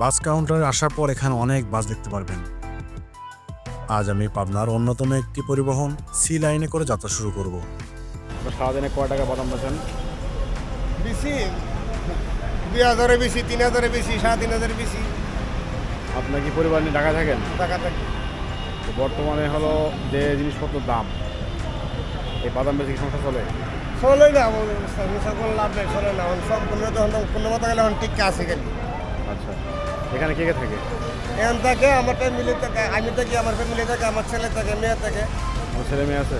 বাস কাউন্টারে আসার পর এখানে অনেক বাস দেখতে পারবেন। আজ আমি পাবনার অন্যতম একটি পরিবহন সি লাইনে করে যাত্রা শুরু করব। সারাদিনে কয় টাকা বাদাম বেচেন? বেশি 2000-এর বেশি, 3000-এর বেশি, 3500-এর বেশি আপনার কি পরিবার নিয়ে ঢাকা থাকেন? টাকা থাকে। তো বর্তমানে হলো যে জিনিসপত্রের দাম, এই বাদাম বেশি সংসার চলে? চলে না, কোনো লাভ নেই, চলে না। সম্পূর্ণ যখন কোনো মতো গেলে এখন টিকা আছে গেলি। আচ্ছা, এখানে কে কে থাকে? এখান থেকে আমারটা মিলে থাকে, আমি থাকি, আমার ফ্যামিলি থাকে, আমার ছেলে থাকে, মেয়ে থাকে। আমার ছেলে মেয়ে আছে?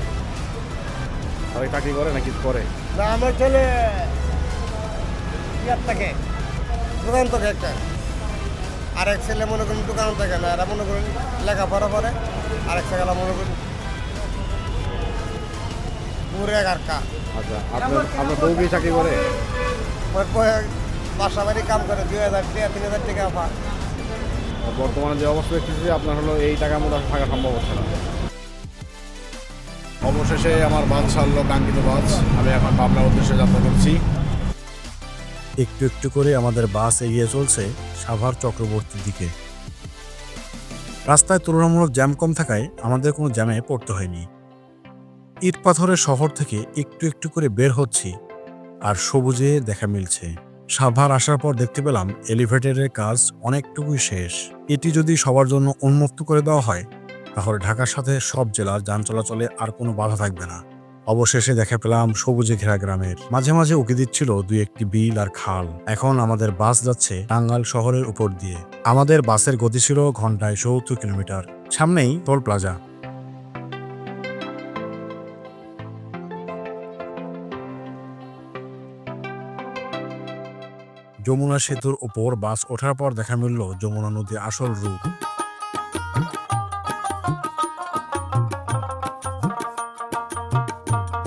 তারা কি চাকরি করে না কিছু করে? না, আমার ছেলে ইয়ার থাকে, দোকান থাকে একটা। আরেক ছেলে মনে করেন দোকান থাকে না, এরা মনে করেন লেখাপড়া করে। আরেক ছেলেরা মনে করেন পুরে কারকা। আচ্ছা, আপনার বউ কি চাকরি করে? বাসা বাড়ি কাম করে 2000 টাকা 3000 টাকা পায়। বর্তমানে যে অবস্থা দেখতেছি আপনার হলো এই টাকার মধ্যে থাকা সম্ভব হচ্ছে না। অবশেষে আমার বাস ছাড়লো, কাঙ্ক্ষিত বাস। আমি এখন পাবনার উদ্দেশ্যে যাত্রা করছি। একটু একটু করে আমাদের বাস এগিয়ে চলছে সাভার চক্রবর্তীর দিকে। রাস্তায় তুলনামূলক জ্যাম কম থাকায় আমাদের কোনো জ্যামে পড়তে হয়নি। ইট পাথরের শহর থেকে একটু একটু করে বের হচ্ছি, আর সবুজে দেখা মিলছে। সাভার আসার পর দেখতে পেলাম এলিভেটরের কাজ অনেকটুকুই শেষ। এটি যদি সবার জন্য উন্মুক্ত করে দেওয়া হয়, তাহলে ঢাকার সাথে সব জেলার যান চলাচলে আর কোনো বাধা থাকবে না। অবশেষে দেখা পেলাম সবুজে ঘেরা গ্রামের মাঝে মাঝে উকি দিচ্ছিল দুই একটি বিল আর খাল। এখন আমাদের বাস যাচ্ছে টাঙ্গাইল শহরের উপর দিয়ে। আমাদের বাসের গতি ছিল ঘন্টায় 70 কিলোমিটার। সামনেই টোল প্লাজা। যমুনা সেতুর ওপর বাস ওঠার পর দেখা মিলল যমুনা নদীর আসল রূপ।